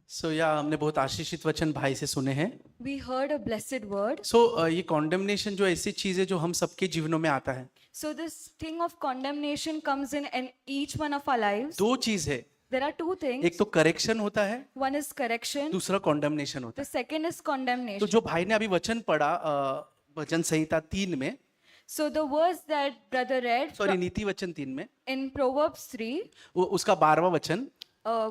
सो या हमने बहुत आशीषित वचन भाई से सुने हैं. We heard a blessed word. सो ये कॉन्डेमनेशन जो ऐसी चीज है जो हम सबके जीवनों में आता है. So this thing of condemnation comes in each one of our lives. दो चीज है. There are two things. एक तो करेक्शन होता है, One is correction. दूसरा कॉन्डेमनेशन होता The है. second is तो condemnation. जो भाई ने अभी वचन पढ़ा भजन संहिता 3 में, So the verse that brother read sorry नीति वचन 3 में, in Proverbs 3, वो उसका 12वां वचन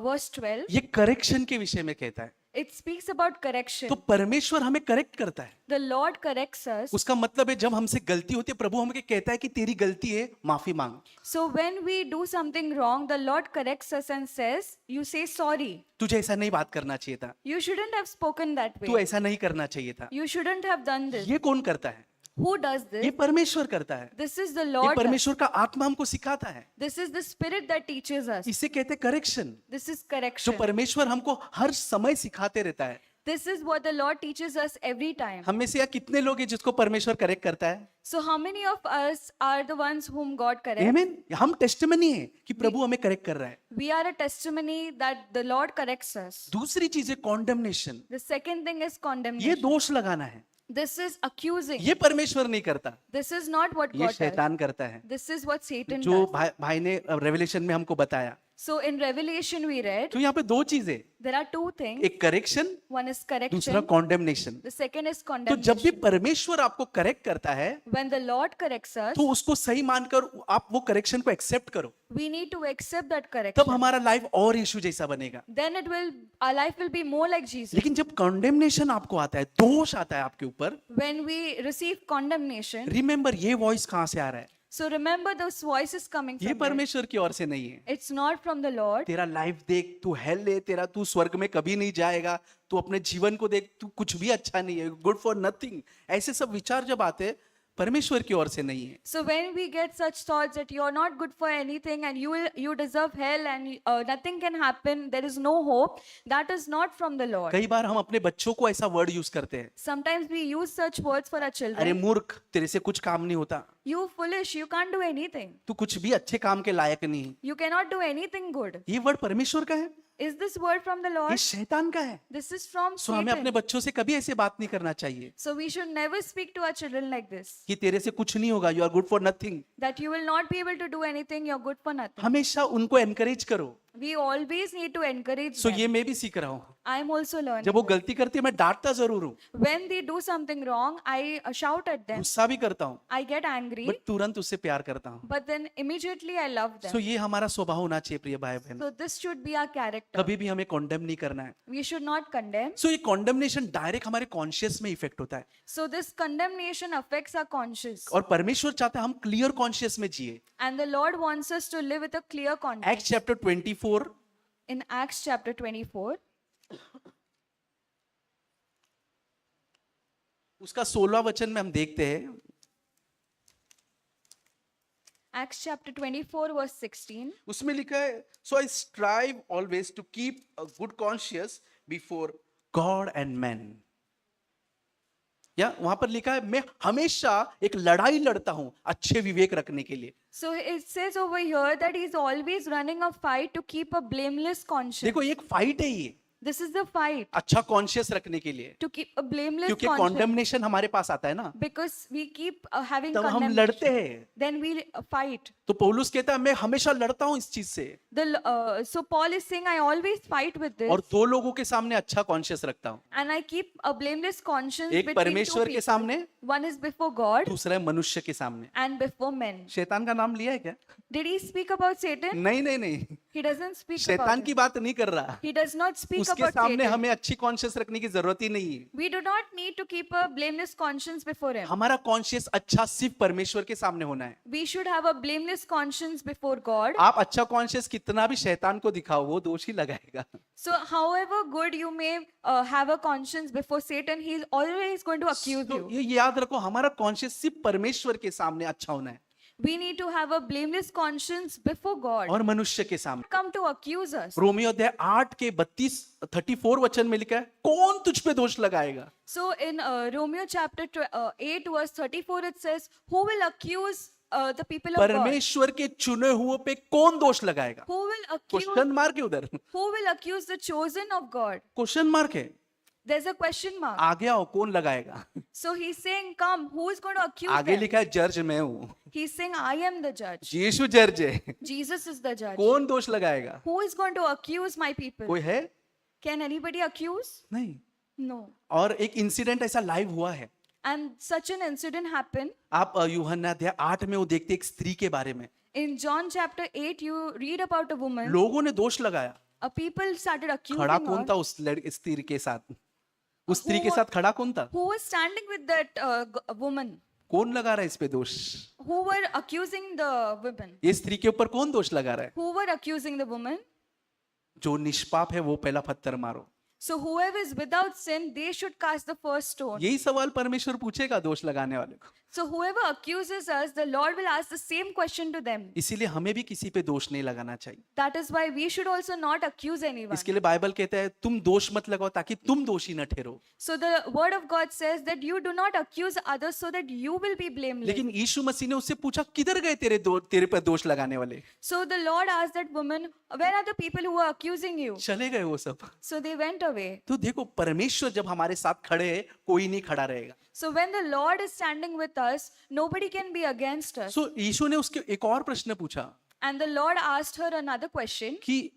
verse 12, ये करेक्शन के विषय में कहता है. it speaks about correction. तो परमेश्वर हमें करेक्ट करता है. The Lord corrects us. उसका मतलब है जब हमसे गलती होती है प्रभु हमें कहता है कि तेरी गलती है, माफी मांग. So when we do something wrong, the Lord corrects us and says, you say sorry. तुझे ऐसा नहीं बात करना चाहिए था, You shouldn't have spoken that तू way. ऐसा नहीं करना चाहिए था. You shouldn't have done this. ये कौन करता है? Who does ये this? परमेश्वर करता है. This is the ये Lord. परमेश्वर का आत्मा हमको सिखाता है. This is the Spirit that teaches us. इसे कहते हैं करेक्शन. This is जो correction. परमेश्वर हमको हर समय सिखाते रहता है. This is what the Lord teaches us every time. हम में से यहाँ कितने लोग हैं जिसको परमेश्वर करेक्ट करता है? So how many of us are the ones whom God corrects? आमीन. हम टेस्टिमनी है कि प्रभु हमें करेक्ट कर रहा है. We are a testimony that the Lord corrects us. दूसरी चीज है कॉन्डेमनेशन. The second thing is ये condemnation. दोष लगाना है. This is accusing. ये परमेश्वर नहीं करता, This is not what ये God does. शैतान करता है. This is what Satan जो does. भाई ने रेवलेशन में हमको बताया. So in Revelation we read, तो यहाँ पे दो चीजें, there are two things. एक करेक्शन, One is दूसरा correction. कॉन्डेमनेशन. The second is तो जब भी condemnation. परमेश्वर आपको करेक्ट करता है When the Lord corrects us, तो उसको सही मानकर आप वो करेक्शन को एक्सेप्ट करो. we need to accept that तब correction. हमारा लाइफ और यीशु जैसा बनेगा. Then our life will be more like Jesus. लेकिन जब कॉन्डेमनेशन आपको आता है, दोष आता है आपके ऊपर, When we receive condemnation, remember ये वॉइस कहाँ से आ रहा है? so remember those voices coming ये from there. परमेश्वर की ओर से नहीं है. It's not from the Lord. तेरा लाइफ देख, तू हेल है, तेरा तू स्वर्ग में कभी नहीं जाएगा. तू अपने जीवन को देख, तू कुछ भी अच्छा नहीं है, गुड फॉर नथिंग. ऐसे सब विचार जब आते हैं, परमेश्वर की ओर से नहीं है. So when we get such thoughts that you're not good for anything and you deserve hell and nothing can happen, there is no hope, that is not from the Lord. कई बार हम अपने बच्चों को ऐसा वर्ड यूज करते हैं, Sometimes we use such words for our अरे children. मूर्ख, तेरे से कुछ काम नहीं होता, You foolish, you can't do anything. तू कुछ भी अच्छे काम के लायक नहीं है. You cannot do anything good. ये वर्ड परमेश्वर का है, Is this word from the ये Lord? शैतान का है. This is from सो हमें अपने Satan. बच्चों से कभी ऐसे बात नहीं करना चाहिए So we should never speak to our children like this. कि तेरे से कुछ नहीं होगा, you are good for nothing. That you will not be able to do anything, you're good for nothing. हमेशा उनको एनकरेज करो. We always need to encourage so them. ये मैं भी सीख रहा हूँ. I am also learning. जब वो गलती करती है मैं डांटता जरूर हूँ, When they do something wrong, I shout at them. गुस्सा भी करता हूँ, I get angry, बट तुरंत उससे प्यार करता हूँ. but then immediately I love them. सो ये हमारा स्वभाव होना चाहिए प्रिय भाई बहन. So this should be our character. कभी भी हमें कॉन्डेम नहीं करना है. We should not condemn. सो ये कॉन्डेमनेशन डायरेक्ट हमारे कॉन्शियस में इफेक्ट होता है. So this condemnation affects our conscience. और परमेश्वर चाहता है हम क्लियर कॉन्शियस में जिए. And the Lord wants us to live with a clear conscience. Act chapter 24 In Acts chapter 24, उसका 16वां वचन में हम देखते हैं, Acts chapter 24 verse 16. उसमें लिखा है, so I strive always to keep a good conscious before God and man. या वहां पर लिखा है मैं हमेशा एक लड़ाई लड़ता हूं अच्छे विवेक रखने के लिए. So it says over here that he's always running a fight to keep a blameless conscience. देखो एक फाइट है ये, This is the fight अच्छा कॉन्शियस रखने के लिए. to keep a blameless क्योंकि conscience. कॉन्डेमनेशन हमारे पास आता है ना, Because we keep having तब हम condemnation. लड़ते हैं. Then we fight. तो पौलुस कहता है मैं हमेशा लड़ता हूं इस चीज से, So Paul is saying, I always fight with this. और दो लोगों के सामने अच्छा कॉन्शियस रखता हूं. And I keep a blameless conscience एक between two परमेश्वर के people. सामने, One is before God दूसरा है मनुष्य के सामने. and before men. शैतान का नाम लिया है क्या? Did he speak about Satan? नहीं नहीं नहीं, He doesn't speak शैतान about की it. बात नहीं कर रहा. He does not speak उसके about सामने Satan. हमें अच्छी कॉन्शियस रखने की जरूरत ही नहीं है. We do not need to keep a blameless conscience before him. हमारा कॉन्शियस अच्छा सिर्फ परमेश्वर के सामने होना है. We should have a blameless conscience before God. आप अच्छा कॉन्शियस कितना भी शैतान को दिखाओ वो दोष ही लगाएगा. So however good you may have a conscience before Satan, he is always going to accuse तो you. ये याद रखो हमारा कॉन्शियस सिर्फ परमेश्वर के सामने अच्छा होना है We need to have a blameless conscience before God. और मनुष्य के सामने. Come to accuse us. Romeo अध्याय 8 के 34 वचन में लिखा है कौन तुझ पे दोष लगाएगा. So in Romeo chapter 8 verse 34 it says, who will accuse the people of God. परमेश्वर के चुने हुए पे कौन दोष लगाएगा? Who will accuse? Question mark है उधर, Who will accuse the chosen of God? Question mark है। There's a question mark. आगे आओ, कौन लगाएगा? So he's saying, "Come, who is going to accuse आगे them?" लिखा है जज मैं हूं, He's saying, "I am the judge. यीशु जज है। Jesus is the judge. कौन दोष लगाएगा? Who is going to accuse my people? कोई है? Can anybody accuse? नहीं। No." और एक इंसिडेंट ऐसा लाइव हुआ है। And such an incident happened. आप यूहन्ना अध्याय 8 में वो देखते एक स्त्री के बारे में, In John chapter 8, you read about a woman. लोगों ने दोष लगाया। People started accusing खड़ा कौन था her. उस स्त्री के साथ? उस स्त्री के साथ खड़ा कौन था? Who was standing with that woman? कौन लगा रहा है इस पे दोष? Who were accusing the woman? ये स्त्री के ऊपर कौन दोष लगा रहा है? Who were accusing the woman? जो निष्पाप है वो पहला पत्थर मारो। So whoever is without sin, they should cast the first stone. यही सवाल परमेश्वर पूछेगा दोष लगाने वाले को। So whoever accuses us, the Lord will ask the same question to them. इसीलिए हमें भी किसी पे दोष नहीं लगाना चाहिए। That is why we should also not accuse anyone. इसके लिए बाइबल कहता है तुम दोष मत लगाओ ताकि तुम दोषी न ठहरो। So the word of God says that you do not accuse others so that you will be blameless. लेकिन यीशु मसीह ने उससे पूछा किधर गए तेरे पर दोष लगाने वाले? So the Lord asked that woman, "Where are the people who are accusing you?" चले गए वो सब। So they went away. तो देखो परमेश्वर जब हमारे साथ खड़े है कोई नहीं खड़ा रहेगा। So when the Lord is standing with us, nobody can be against us. सो यीशु ने उसके एक और प्रश्न पूछा And the Lord asked her another question. कि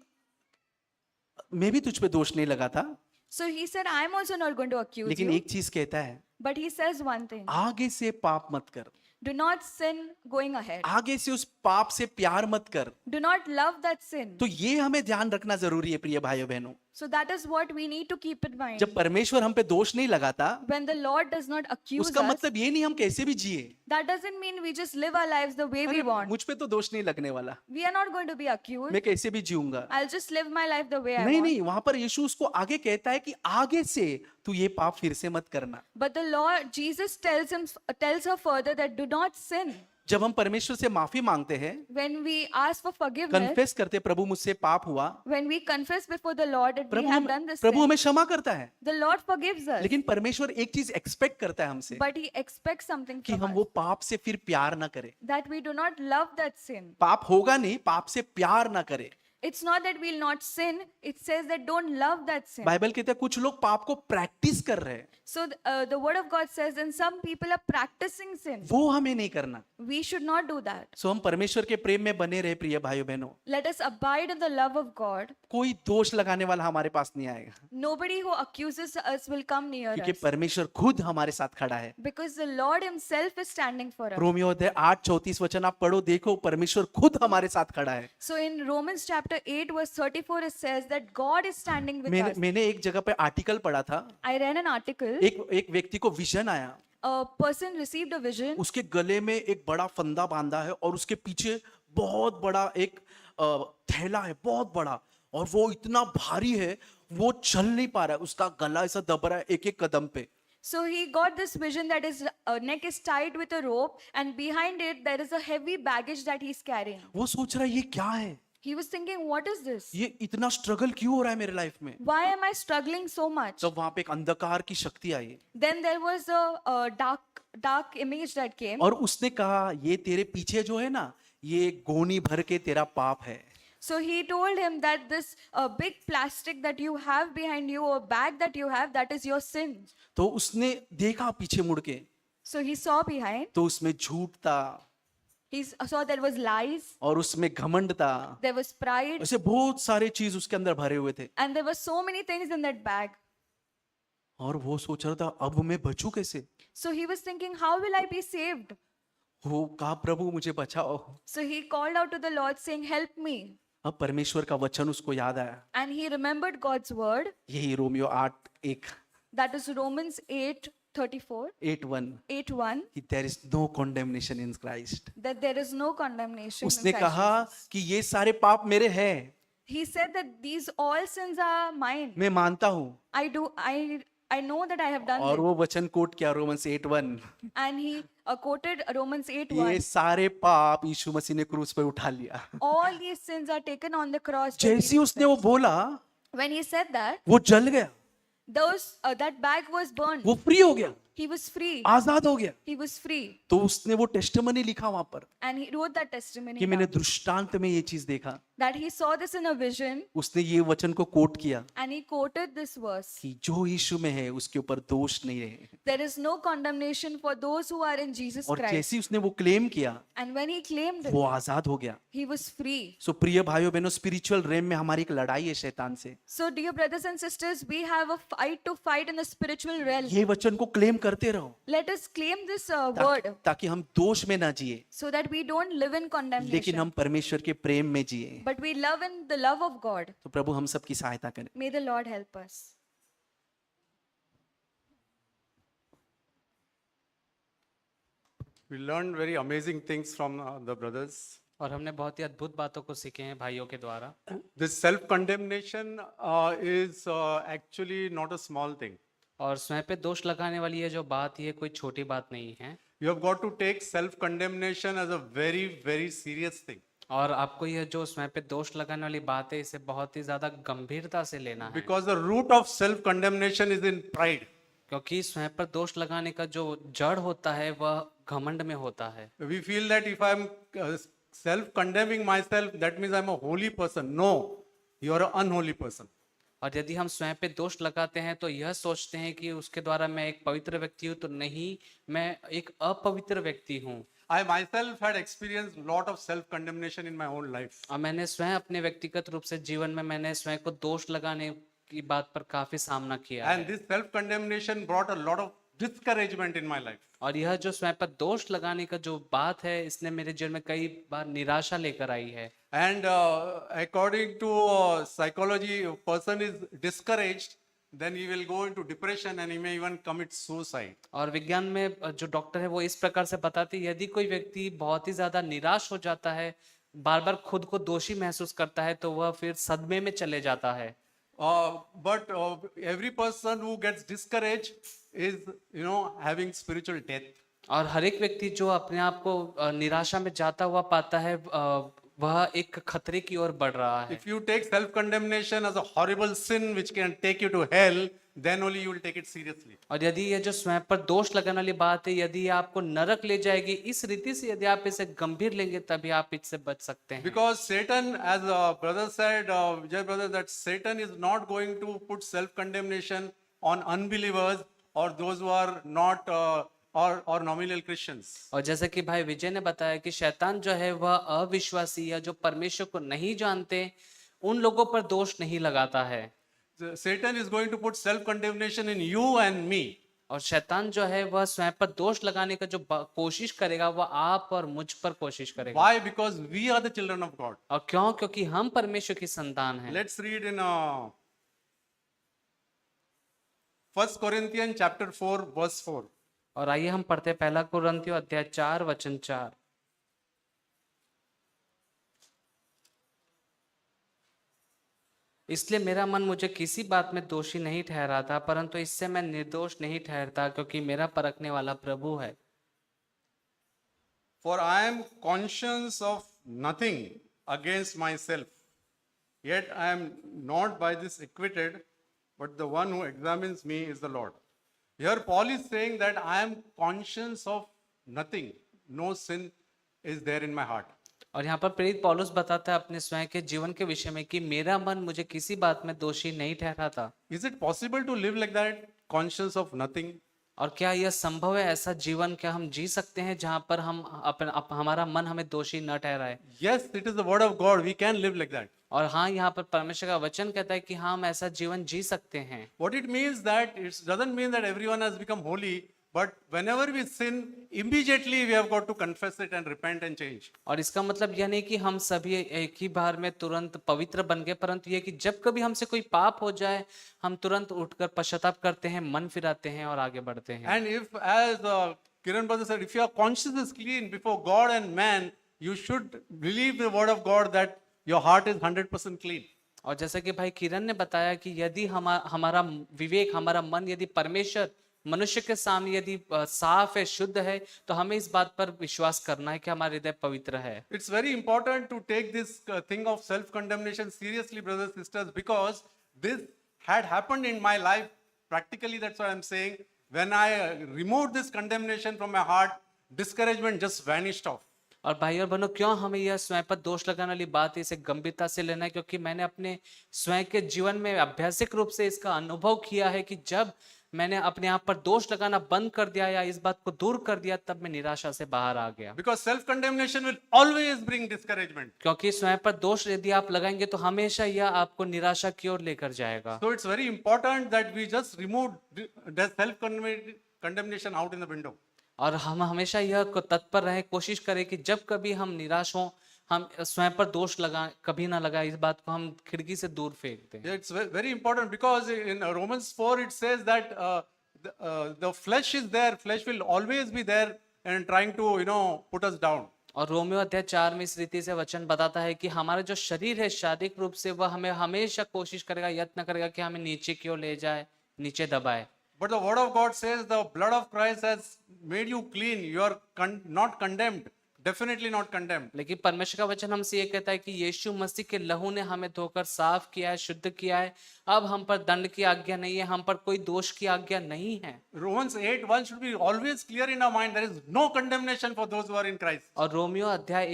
मैं भी तुझ पे दोष नहीं लगाता, So he said, "I am also not going to accuse लेकिन you." एक चीज कहता है But he says one thing. आगे से पाप मत कर, Do not sin going ahead. आगे से उस पाप से प्यार मत कर। Do not love that sin. तो ये हमें ध्यान रखना जरूरी है प्रिय भाइयों बहनों। So that is what we need to keep in mind. जब परमेश्वर हम पे दोष नहीं लगाता When the Lord does not accuse उसका us, मतलब ये नहीं हम कैसे भी जिए। that doesn't mean we just live our lives the way we want. मुझ पे तो दोष नहीं लगने वाला, We are not going to be accused. मैं कैसे भी जीऊंगा। I'll just live my life the way I नहीं want. नहीं, वहां पर यीशु उसको आगे कहता है कि आगे से तू ये पाप फिर से मत करना। But the Lord, Jesus tells her further that do not sin. जब हम परमेश्वर से माफी मांगते हैं, When we ask for forgiveness, confess करते प्रभु मुझसे पाप हुआ, when we confess before the Lord that we Prabhu have done this Prabhu sin, हमें क्षमा करता है। the Lord forgives us. लेकिन परमेश्वर एक चीज एक्सपेक्ट करता है हमसे But He expects something कि from हम us. वो पाप से फिर प्यार ना करें। That we do not love that sin. पाप होगा नहीं, पाप से प्यार ना करें। It's not that we'll not sin. It says that don't love that sin. Bible कहता है कुछ लोग पाप को प्रैक्टिस कर रहे हैं, So the word of God says, and some people are practicing sin. वो हमें नहीं करना। We should not do that. सो हम परमेश्वर के प्रेम में बने रहे प्रिय भाइयों बहनों। Let us abide in the love of God. कोई दोष लगाने वाला हमारे पास नहीं आएगा, Nobody who accuses us will come near क्योंकि us. परमेश्वर खुद हमारे साथ खड़ा है। Because the Lord Himself is standing for us. Romeo अध्याय 8:34 आप पढ़ो, देखो परमेश्वर खुद हमारे साथ खड़ा है। So in Romans chapter 8 verse 34 it says that God is standing with us. मैंने एक जगह पे आर्टिकल पढ़ा था, I read an article. एक व्यक्ति को विजन आया, A person received a vision. उसके गले में एक बड़ा फंदा बांधा है और उसके पीछे बहुत बड़ा एक थैला है, बहुत बड़ा, और वो इतना भारी है वो चल नहीं पा रहा है, उसका गला ऐसा दब रहा है एक एक कदम पे। So he got this vision that his neck is tied with a rope and behind it there is a heavy baggage that he's carrying. वो सोच रहा है ये क्या है, He was thinking, what is this? ये इतना स्ट्रगल क्यों हो रहा है मेरे लाइफ में। Why am I struggling so much? तब वहां पे एक अंधकार की शक्ति आई Then there was a dark image that came. और उसने कहा ये तेरे पीछे जो है ना, ये गोनी भर के तेरा पाप है। So he told him that this big plastic that you have behind you, or bag that you have, that is your sin. तो उसने देखा पीछे मुड़ के, So he saw behind. तो उसमें झूठ था He saw there was lies, और उसमें घमंड था, there was pride, ऐसे बहुत सारे चीज उसके अंदर भरे हुए थे। and there were so many things in that bag. और वो सोच रहा था अब मैं बचूं कैसे। So he was thinking, how will I be saved? वो कहा प्रभु मुझे बचाओ। So he called out to the Lord saying, help me. अब परमेश्वर का वचन उसको याद आया, And he remembered God's word. यही रोमियो 8:1 That is Romans 8:34, 8:1 8:1, कि there is no condemnation in Christ। that there is no condemnation. in उसने Christ कहा Jesus. कि ये सारे पाप मेरे हैं, He said that these all sins are mine. मैं मानता हूँ। I know that I have done और them. वो वचन कोट किया Romans 8:1, And he quoted Romans ये 8:1. सारे पाप यीशु मसीह ने क्रूस पे उठा लिया। All these sins are taken on the cross. by जैसे ही Jesus उसने वो Christ. बोला When he said that, वो जल गया, that bag was burned. वो फ्री हो गया, He was free. आजाद हो गया। He was free. तो उसने वो टेस्टिमनी लिखा वहां पर And he wrote that testimony कि मैंने down, दृष्टांत में ये चीज देखा। that he saw this in a vision उसने ये वचन को कोट किया and he quoted this verse. कि जो यीशु में है उसके ऊपर दोष नहीं रहे। There is no condemnation for those who are in Jesus और Christ. जैसे ही उसने वो क्लेम किया, And when he claimed it, वो आजाद हो गया। he was free. सो प्रिय भाइयों बहनों, स्पिरिचुअल रेम में हमारी एक लड़ाई है शैतान से। So, dear brothers and sisters, we have a fight to fight in the spiritual realm. ये वचन को क्लेम करते रहो Let us claim this ताकि, word ताकि हम दोष में ना जिए, so that we don't live in लेकिन condemnation, हम परमेश्वर के प्रेम में जिए। but we love in the love of God. तो प्रभु हम सबकी सहायता करें। May the Lord help us. We learned very amazing things from the brothers. और हमने बहुत ही अद्भुत बातों को सीखे हैं भाइयों के द्वारा। This self-condemnation is actually not a small thing. और स्वयं पे दोष लगाने वाली ये जो बात, ये कोई छोटी बात नहीं है। You have got to take self-condemnation as a very, very serious thing. और आपको यह जो स्वयं पे दोष लगाने वाली बात है, इसे बहुत ही ज्यादा गंभीरता से लेना है, Because the root of self-condemnation is in pride. क्योंकि स्वयं पर दोष लगाने का जो जड़ होता है वह घमंड में होता है। We feel that if I'm self-condemning myself, that means I'm a holy person. No, you are an unholy person. और यदि हम स्वयं पे दोष लगाते हैं तो यह सोचते हैं कि उसके द्वारा मैं एक पवित्र व्यक्ति हूँ, तो नहीं, मैं एक अपवित्र व्यक्ति हूँ। I myself had experienced lot of self-condemnation in my own life. और मैंने स्वयं अपने व्यक्तिगत रूप से जीवन में मैंने स्वयं को दोष लगाने की बात पर काफी सामना किया है। And this self-condemnation brought a lot of discouragement in my life. और यह जो स्वयं पर दोष लगाने का जो बात है, इसने मेरे जीवन में कई बार निराशा लेकर आई है। And according to psychology, a person is discouraged, then he will go into depression and he may even commit suicide. और विज्ञान में जो डॉक्टर है वो इस प्रकार से बताते हैं, यदि कोई व्यक्ति बहुत ही ज्यादा निराश हो जाता है, बार बार खुद को दोषी महसूस करता है, तो वह फिर सदमे में चले जाता है। But every person who gets discouraged is, having spiritual death. और हर एक व्यक्ति जो अपने आप को निराशा में जाता हुआ पाता है, वह एक खतरे की ओर बढ़ रहा है। If you take self-condemnation as a horrible sin which can take you to hell, then only you will take it seriously. और यदि ये जो स्वयं पर दोष लगाने वाली बात है, यदि आपको नरक ले जाएगी, इस रीति से यदि आप इसे गंभीर लेंगे, तभी आप इससे बच सकते हैं। Because Satan, as brother said, Vijay brother, that Satan is not going to put self-condemnation on unbelievers or those who are not or nominal Christians. और जैसे कि भाई विजय ने बताया कि शैतान जो है वह अविश्वासी या जो परमेश्वर को नहीं जानते, उन लोगों पर दोष नहीं लगाता है। Satan is going to put self-condemnation in you and me. और शैतान जो है वह स्वयं पर दोष लगाने का जो कोशिश करेगा, वह आप और मुझ पर कोशिश करेगा। Why? Because we are the children of God. और क्यों? क्योंकि हम परमेश्वर की संतान हैं। Let's read in 1 Corinthians chapter 4 verse 4. और आइए हम पढ़ते हैं पहला कुरिन्थियों अध्याय 4 वचन 4। इसलिए मेरा मन मुझे किसी बात में दोषी नहीं ठहराता, परंतु इससे मैं निर्दोष नहीं ठहरता, क्योंकि मेरा परखने वाला प्रभु है। For I am conscious of nothing against myself, yet I am not by this acquitted, but the one who examines me is the Lord. Here Paul is saying that I am conscious of nothing. No sin is there in my heart. और यहाँ पर प्रेरित पौलुस बताता है अपने स्वयं के जीवन के विषय में कि मेरा मन मुझे किसी बात में दोषी नहीं ठहराता। Is it possible to live like that, conscious of nothing? और क्या यह संभव है, ऐसा जीवन क्या हम जी सकते हैं जहाँ पर हम हमारा मन हमें दोषी न ठहराए? Yes, it is the word of God. We can live like that. और हाँ, यहाँ पर परमेश्वर का वचन कहता है कि हाँ, हम ऐसा जीवन जी सकते हैं। What it means that it doesn't mean that everyone has become holy, but whenever we sin, immediately we have got to confess it and repent and change. और इसका मतलब यह नहीं कि हम सभी एक ही बार में तुरंत पवित्र बन गए, परंतु यह कि जब कभी हमसे कोई पाप हो जाए, हम तुरंत उठकर पश्चाताप करते हैं, मन फिराते हैं और आगे बढ़ते हैं। And if, as Kiran brother said, if your conscience is clean before God and man, you should believe the word of God that your heart is 100% clean. और जैसा कि भाई किरण ने बताया कि यदि हमारा विवेक, हमारा मन यदि परमेश्वर मनुष्य के सामने यदि साफ है, शुद्ध है, तो हमें इस बात पर विश्वास करना है कि हमारा हृदय पवित्र है। It's very important to take this thing of self-condemnation seriously, brothers and sisters, because this had happened in my life practically that's what I'm saying. When I removed this condemnation from my heart, discouragement just vanished off. और भाई और बहनों, क्यों हमें यह स्वयं पर दोष लगाने वाली बात है, इसे गंभीरता से लेना है? क्योंकि मैंने अपने स्वयं के जीवन में अभ्यासिक रूप से इसका अनुभव किया है कि जब मैंने अपने आप पर दोष लगाना बंद कर दिया या इस बात को दूर कर दिया, तब मैं निराशा से बाहर आ गया। Because self-condemnation will always bring discouragement. क्योंकि स्वयं पर दोष यदि आप लगाएंगे तो हमेशा यह आपको निराशा की ओर लेकर जाएगा। So it's very important that we just remove the self-condemnation out in the window. और हम हमेशा यह तत्पर रहे, कोशिश करें कि जब कभी हम निराश हों, हम स्वयं पर दोष कभी ना लगाए, इस बात को हम खिड़की से दूर फेंक दें। Yeah, it's very important because in Romans 4 it says that the flesh is there, flesh will always be there and trying to put us down. और रोमियो अध्याय 4 में इस रीति से वचन बताता है कि हमारा जो शरीर है शारीरिक रूप से वह हमें हमेशा कोशिश करेगा, यत्न करेगा कि हमें नीचे की ओर ले जाए, नीचे दबाए। But the word of God says the blood of Christ has made you clean. You are not condemned. Definitely not condemned. लेकिन परमेश्वर का वचन हमसे ये कहता है कि यीशु मसीह के लहू ने हमें धोकर साफ किया है, शुद्ध किया है। अब हम पर दंड की आज्ञा नहीं है, हम पर कोई दोष की आज्ञा नहीं है। Romans 8:1 should be always clear in our mind. There is no condemnation for those who are in Christ. और रोमियो अध्याय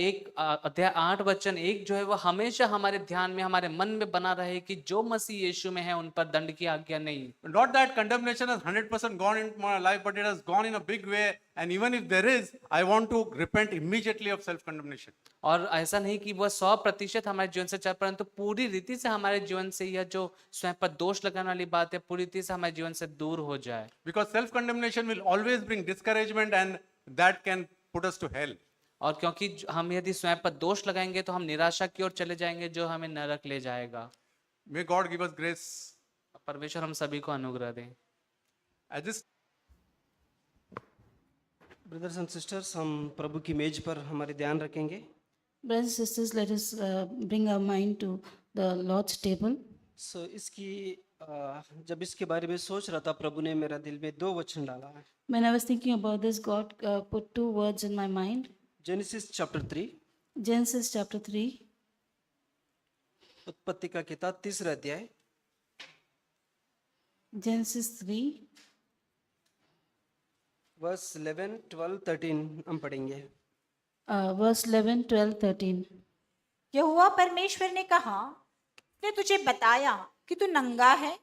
8 वचन 1 जो है वो हमेशा हमारे ध्यान में, हमारे मन में बना रहे कि जो मसीह यीशु में है उन पर दंड की आज्ञा नहीं। Not that condemnation has 100% gone into my life, but it has gone in a big way. And even if there is, I want to repent immediately of self-condemnation. और ऐसा नहीं कि वह 100% हमारे जीवन से चल, परंतु पूरी रीति से हमारे जीवन से यह जो स्वयं पर दोष लगाने वाली बात है पूरी रीति से हमारे जीवन से दूर हो जाए। Because self-condemnation will always bring discouragement and that can put us to hell. और क्योंकि हम यदि स्वयं पर दोष लगाएंगे तो हम निराशा की ओर चले जाएंगे, जो हमें नरक ले जाएगा। May God give us grace. परमेश्वर हम सभी को अनुग्रह दें। At this brothers and sisters, हम प्रभु की मेज पर हमारे ध्यान रखेंगे। Brothers and sisters, let us bring our mind to the Lord's table. जब इसके बारे में सोच रहा था, प्रभु ने मेरा दिल में 2 वचन डाला है। When I was thinking about this, God put 2 words in my mind. Genesis chapter 3, Genesis chapter 3, उत्पत्ति का किताब 3 अध्याय, Genesis 3, वर्स 11, 12, 13 हम पढ़ेंगे। verse 11, 12, 13. यहोवा परमेश्वर ने कहा, उसने तुझे बताया कि तू नंगा है।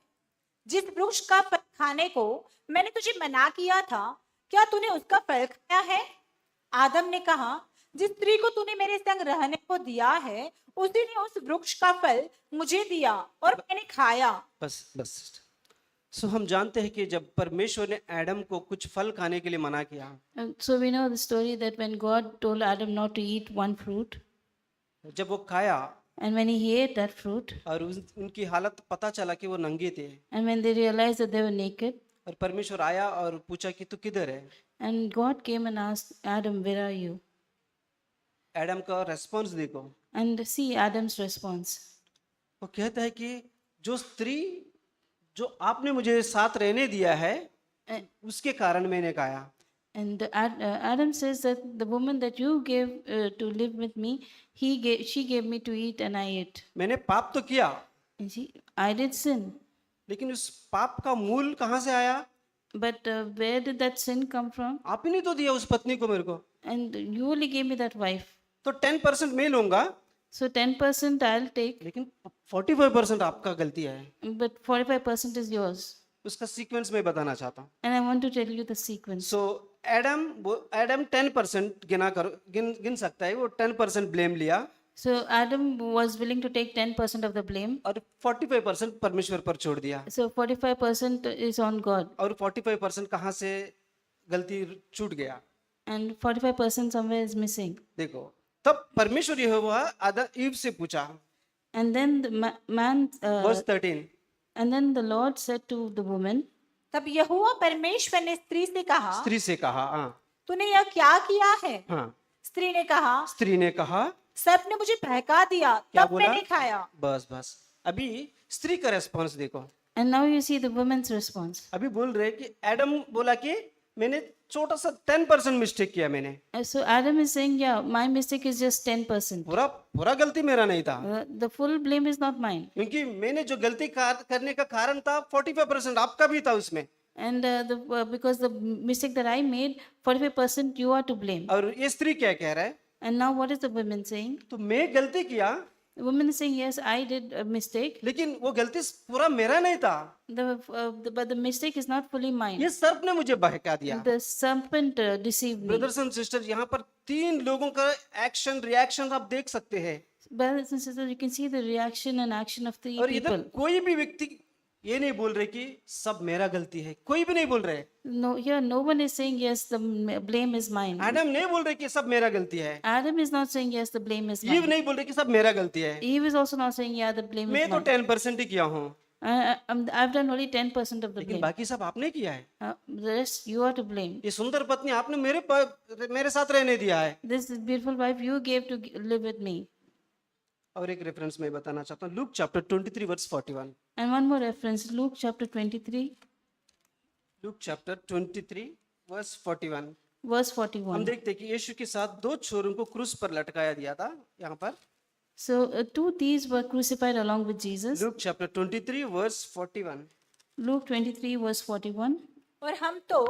जिस वृक्ष का फल खाने को मैंने तुझे मना किया था, क्या तूने उसका फल खाया है? आदम ने कहा, जिस स्त्री को तूने मेरे संग रहने को दिया है, उसी ने उस वृक्ष का फल मुझे दिया और मैंने खाया। बस सो हम जानते हैं कि जब परमेश्वर ने एडम को कुछ फल खाने के लिए मना किया, So we know the story that when God told Adam not to eat one fruit, जब वो खाया and when he ate that fruit, और उनकी हालत पता चला कि वो नंगे थे, and when they realized that they were naked, और परमेश्वर आया और पूछा कि तू किधर है? and God came and asked Adam, where are you? Adam का रेस्पॉन्स देखो। And see Adam's response. वो कहता है कि जो स्त्री जो आपने मुझे साथ रहने दिया है, उसके कारण मैंने खाया। And Adam says that the woman that you gave to live with me, she gave me to eat and I ate. मैंने पाप तो किया, You see, I did sin. लेकिन उस पाप का मूल कहाँ से आया? But where did that sin come from? आप ही ने तो दिया उस पत्नी को मेरे को। And you only gave me that wife. तो 10% मैं लूंगा, So 10% I'll take, लेकिन 45% आपका गलती है। but 45% is yours. उसका सीक्वेंस मैं बताना चाहता हूँ। And I want to tell you the sequence. So Adam 10% गिन सकता है, वो 10% ब्लेम लिया So Adam was willing to take 10% of the blame. और 45% परमेश्वर पर छोड़ दिया। So 45% is on God. और 45% कहाँ से गलती छूट गया? And 45% somewhere is missing. देखो, तब परमेश्वर यहोवा आदम ईव से पूछा, And then the man, verse 13, and then the Lord said to the woman, तब यहोवा परमेश्वर ने स्त्री से कहा, स्त्री से कहा, हाँ तूने यह क्या किया है? हाँ, स्त्री ने कहा, स्त्री ने कहा, सब ने मुझे बहका दिया, क्या तब बोला? मैंने खाया। बस अभी स्त्री का रेस्पॉन्स देखो। and now you see the woman's response. अभी बोल रहे कि एडम बोला कि मैंने छोटा सा 10% मिस्टेक किया मैंने, So Adam is saying, yeah, my mistake is just 10%. पूरा पूरा गलती मेरा नहीं था, The full blame is not mine. क्योंकि मैंने जो गलती करने का कारण था 45% आपका भी था उसमें, And because the mistake that I made, 45% you are to blame. और ये स्त्री क्या कह रहा है, And now what is the woman saying? तो मैं गलती किया The woman is saying, yes, I did a mistake. लेकिन वो गलती पूरा मेरा नहीं था, But the mistake is not fully mine. ये सर्प ने मुझे बहका दिया। The serpent deceived me. Brothers and sister, यहाँ पर 3 लोगों का एक्शन रिएक्शन आप देख सकते हैं, Brothers and sisters, you can see the reaction and action of 3 और इधर people. कोई भी व्यक्ति ये नहीं बोल रहे कि सब मेरा गलती है, कोई भी नहीं बोल रहे, No, here no one is saying, yes, the blame is mine. आदम नहीं बोल रहे कि सब मेरा गलती है, Adam is not saying, yes, the blame is Eve mine. नहीं बोल रहे कि सब मेरा गलती है, Eve is also not saying, yeah, the blame मैं is तो mine. 10% ही किया हूँ, I've done only 10% of the लेकिन blame. बाकी सब आपने किया है। The rest, you are to blame. ये सुंदर पत्नी आपने मेरे साथ रहने दिया है। This beautiful wife you gave to live with me. और एक रेफरेंस मैं बताना चाहता हूँ, Luke chapter 23 verse 41, And one more reference, Luke chapter 23, Luke chapter 23 verse 41, verse हम 41. देखते हैं कि यीशु के साथ 2 छोरों को क्रूस पर लटकाया दिया था। यहाँ पर So 2 thieves were crucified along with Jesus. Luke chapter 23 verse 41, Luke 23, verse 41. और हम तो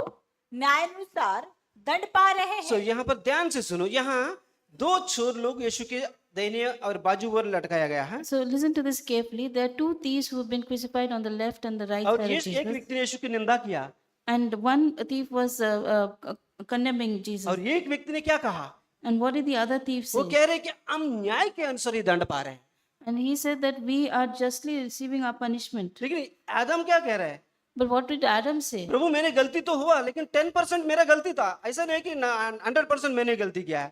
न्यायानुसार दंड पा रहे सो हैं। यहाँ पर ध्यान से सुनो, यहाँ 2 छोर लोग यीशु के दाहिने और बाजू पर लटकाया गया है, So listen to this carefully. There are 2 thieves who have been crucified on the left and the right और side ये of एक Jesus. व्यक्ति ने यीशु की निंदा किया, And one thief was condemning Jesus. और एक व्यक्ति ने क्या कहा, And what did the other thief वो say? कह रहे कि हम न्याय के अनुसार ही दंड पा रहे हैं, And he said that we are justly receiving our punishment. लेकिन आदम क्या कह रहा है, But what did Adam say? प्रभु मैंने गलती तो हुआ लेकिन 10% मेरा गलती था, ऐसा नहीं कि 100% मैंने गलती किया है,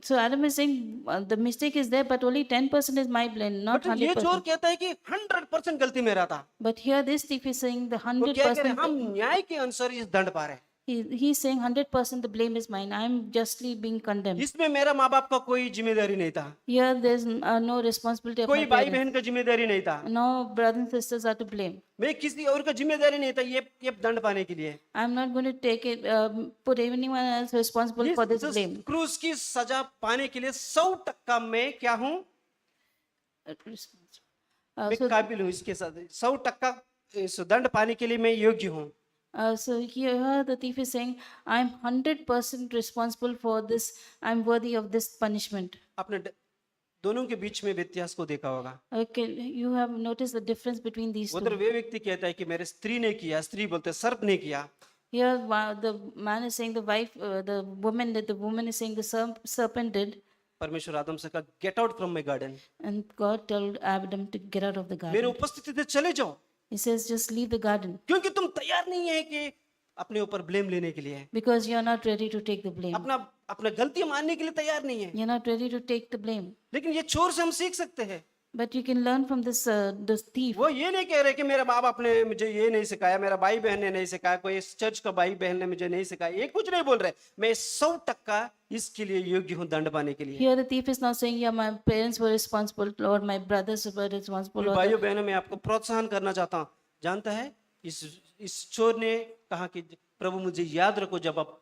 So Adam is saying the mistake is there, but only 10% is my blame, not but ये चोर 100%. कहता है कि 100% गलती मेरा था। But here this thief is saying the वो क्या कह रहे हैं, 100%. हम न्याय के अनुसार इस दंड पा रहे हैं, He's saying 100% the blame is mine. I'm justly being condemned. इसमें मेरा माँ बाप का कोई जिम्मेदारी नहीं था, Here there's no responsibility of कोई my भाई parents. बहन का जिम्मेदारी नहीं था, No brothers and sisters are to blame. मैं किसी और का जिम्मेदारी नहीं था ये दंड पाने के लिए। I'm not going to take it, put anyone else responsible for this blame. क्रूस की सजा पाने के लिए 100% मैं क्या हूँ, मैं So, काबिल हूँ, इसके साथ 100% इस दंड पाने के लिए मैं योग्य हूँ। so here the thief is saying, I'm 100% responsible for this. I'm worthy of this punishment. आपने दोनों के बीच में व्यत्यास को देखा होगा, Okay, you have noticed the difference between these उधर two. वे व्यक्ति कहता है कि मेरे स्त्री ने किया, स्त्री बोलते सर्प ने किया, Here the man is saying the wife, the woman did, the woman is saying the serpent did. परमेश्वर आदम से कहा gate out from my garden, And God told Adam to get out of the मेरे garden. उपस्थिति से चले जाओ, He says, just leave the garden क्योंकि तुम तैयार नहीं है कि अपने ऊपर ब्लेम लेने के लिए, because you're not ready to take the blame. अपना अपना गलती मानने के लिए तैयार नहीं है। You're not ready to take the blame. लेकिन ये चोर से हम सीख सकते हैं, But you can learn from this thief. वो ये नहीं कह रहे कि मेरे माँ बाप ने मुझे ये नहीं सिखाया, मेरा भाई बहन ने नहीं सिखाया, कोई इस चर्च का भाई बहन ने मुझे नहीं सिखाया, ये कुछ नहीं बोल रहे, मैं 100% इसके लिए योग्य हूँ दंड पाने के लिए। Here the thief is not saying, yeah, my parents were responsible or my brothers were responsible. Or भाइयों बहनों, मैं आपको प्रोत्साहन करना चाहता हूँ, जानता है इस चोर ने कहा कि प्रभु मुझे याद रखो जब आप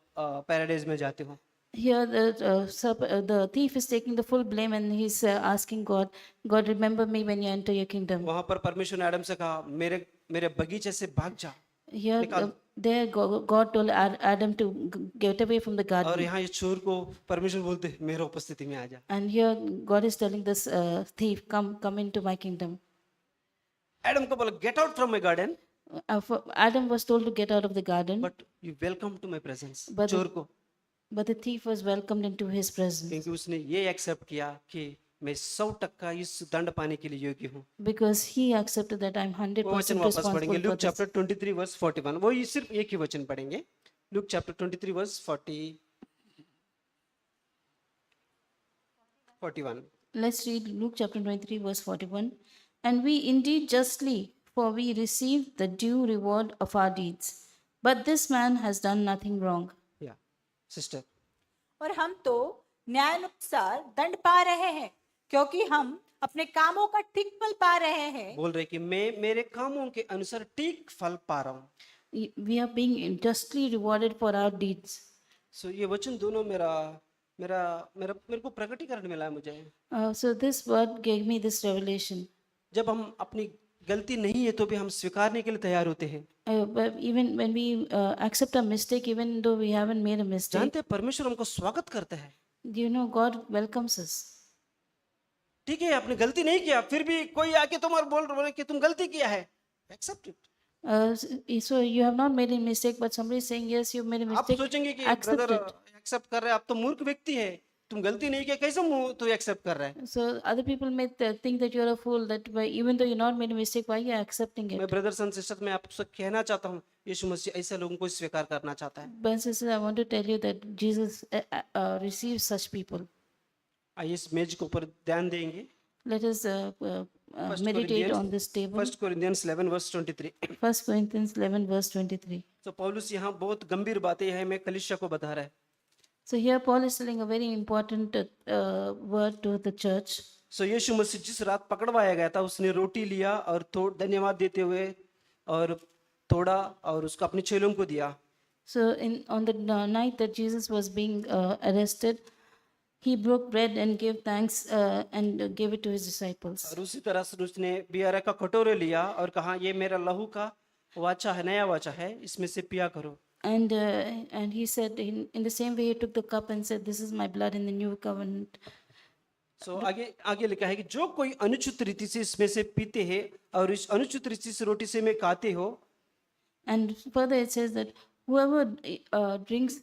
पैराडाइज में जाते हो। Here the thief is taking the full blame and he's asking God, God, remember me when you enter your kingdom. वहां पर परमेश्वर ने आदम से कहा मेरे बगीचे से भाग जा, Here there God told Adam to get away from the और garden. यहाँ ये चोर को परमेश्वर बोलते मेरे उपस्थिति में आ जा। And here God is telling this thief, come into my kingdom. Adam को बोला get out from my garden, Adam was told to get out of the garden, but you welcome to my presence, But- चोर को, but the thief was welcomed into his presence क्योंकि उसने ये accept किया कि मैं 100% इस दंड पाने के लिए योग्य हूँ। because he accepted that I'm वो 100% वचन वापस पढ़ेंगे, responsible for Luke this. Chapter 23 verse 41, वो ये सिर्फ एक ही वचन पढ़ेंगे, Luke chapter 23 verse 41। Let's read Luke chapter 23, verse 41. And we indeed justly, for we receive the due reward of our deeds. But this man has done nothing wrong. या sister, और हम तो न्यायानुसार दंड पा रहे हैं क्योंकि हम अपने कामों का ठीक फल पा रहे हैं। बोल रहे कि मैं मेरे कामों के अनुसार ठीक फल पा रहा हूँ। we are being justly rewarded for our deeds. सो ये वचन दोनों मेरा मेरा मेरा मेरे को प्रकटीकरण मिला है मुझे। So this word gave me this revelation. जब हम अपनी गलती नहीं है तो भी हम स्वीकारने के लिए तैयार होते हैं। But even when we accept a mistake, even though we haven't made a mistake, जानते हैं परमेश्वर हमको स्वागत करता है। you know, God welcomes us. ठीक है, आपने गलती नहीं किया, फिर भी कोई आके तुम और बोले कि तुम गलती किया है, accept it. So you have not made a mistake, but somebody is saying, yes, you made a आप mistake. सोचेंगे कि Accept ब्रदर it. एक्सेप्ट कर रहे हैं, आप तो मूर्ख व्यक्ति है, तुम गलती नहीं किया, कैसे मुंह तो एक्सेप्ट कर रहा है। So other people may think that you are a fool, that even though you not made a mistake, why you are accepting मैं it? ब्रदर्स एंड सिस्टर मैं आपसे कहना चाहता हूँ, यीशु मसीह ऐसे लोगों को स्वीकार करना चाहता है। Brothers and sisters, I want to tell you that Jesus receives such people. आइए इस मेज के ऊपर ध्यान देंगे। Let us meditate on this table. 1 Corinthians 11 verse 23। 1 Corinthians 11 verse 23. तो पौलुस यहाँ बहुत गंभीर बातें हैं, मैं कलीसिया को बता रहा है। So here Paul is telling a very important word to the church. सो यीशु मसीह जिस रात पकड़वाया गया था, उसने रोटी लिया और धन्यवाद देते हुए और तोड़ा और उसको अपने चेलों को दिया। So on the night that Jesus was being arrested, he broke bread and gave thanks and gave it to his disciples. और उसी तरह से उसने बियारा का कटोरे लिया और कहा, ये मेरा लहू का वाचा है, नया वाचा है, इसमें से पिया करो। And he said, in the same way he took the cup and said, this is my blood in the new covenant. सो आगे लिखा है कि जो कोई अनुचित रीति से इसमें से पीते हैं और इस अनुचित रीति से रोटी से में खाते हो, And further it says that whoever drinks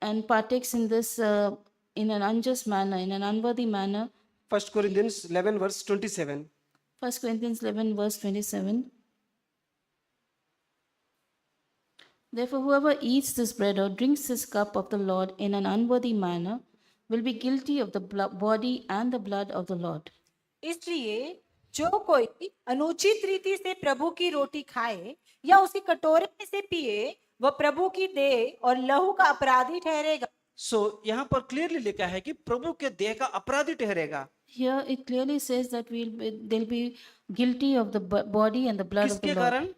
and partakes in this in an unjust manner, in an unworthy manner, 1 Corinthians 11 verse 27। 1 Corinthians 11 verse 27. Therefore, whoever eats this bread or drinks this cup of the Lord in an unworthy manner will be guilty of the body and the blood of the Lord. इसलिए जो कोई अनुचित रीति से प्रभु की रोटी खाए या उसके कटोरे में से पिए, वह प्रभु की देह और लहू का अपराधी ठहरेगा। सो यहाँ पर क्लियरली लिखा है कि प्रभु के देह का अपराधी ठहरेगा। Here it clearly says that they'll be guilty of the body and the blood of the किसके Lord. कारण?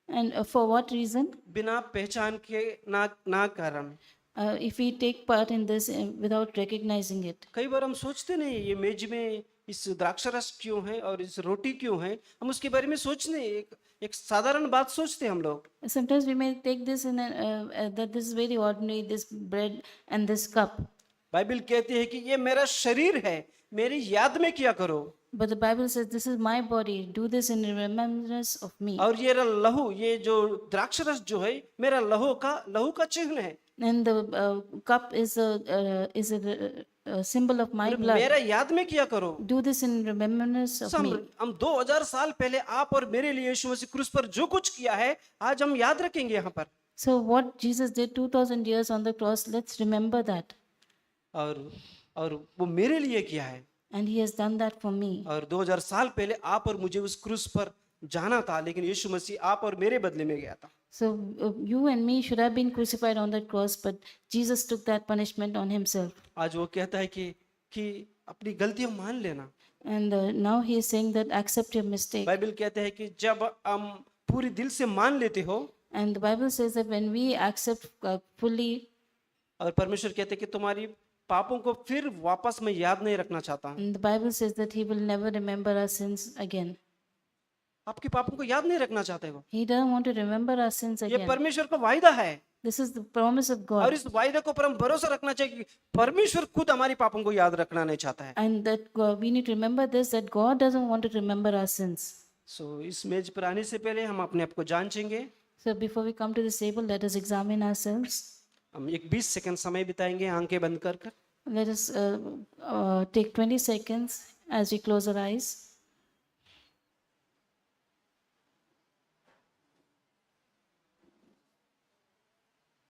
And for what reason? बिना पहचान के ना कारण। If we take part in this without recognizing it. कई बार हम सोचते नहीं ये मेज में इस द्राक्ष रस क्यों है और इस रोटी क्यों है, हम उसके बारे में सोचने एक साधारण बात सोचते हैं हम लोग। Sometimes we may take this in that this is very ordinary, this bread and this cup. Bible कहती है कि ये मेरा शरीर है, मेरी याद में किया करो। But the Bible says, this is my body, do this in remembrance of me. और ये लहू, ये जो द्राक्ष रस जो है मेरा लहू का चिन्ह है। And the cup is a symbol of my blood. मेरा याद में किया करो। Do this in remembrance of me. हम 2000 साल पहले आप और मेरे लिए यीशु मसीह क्रूस पर जो कुछ किया है, आज हम याद रखेंगे यहाँ पर। So what Jesus did 2000 years on the cross, let's remember that. और वो मेरे लिए किया है। And he has done that for me. और 2000 साल पहले आप और मुझे उस क्रूस पर जाना था, लेकिन यीशु मसीह आप और मेरे बदले में गया था। So you and me should have been crucified on that cross, but Jesus took that punishment on himself. आज वो कहता है कि अपनी गलतियां मान लेना। And now he is saying that accept your mistake. Bible कहते हैं कि जब हम पूरी दिल से मान लेते हो, And the Bible says that when we accept fully, और परमेश्वर कहते हैं कि तुम्हारी पापों को फिर वापस मैं याद नहीं रखना चाहता हूँ। and the Bible says that he will never remember our sins again. आपके पापों को याद नहीं रखना चाहते हो, He doesn't want to remember our sins ये again. परमेश्वर का वायदा है। This is the promise of और God. इस वायदे को पर हम भरोसा रखना चाहिए कि परमेश्वर खुद हमारी पापों को याद रखना नहीं चाहता है। And that we need to remember this, that God doesn't want to remember our sins. सो इस मेज पर आने से पहले हम अपने आप को जांचेंगे। So before we come to this table, let us examine ourselves. हम एक 20 सेकंड समय बिताएंगे आंखें बंद कर कर। Let us take 20 seconds as we close our eyes.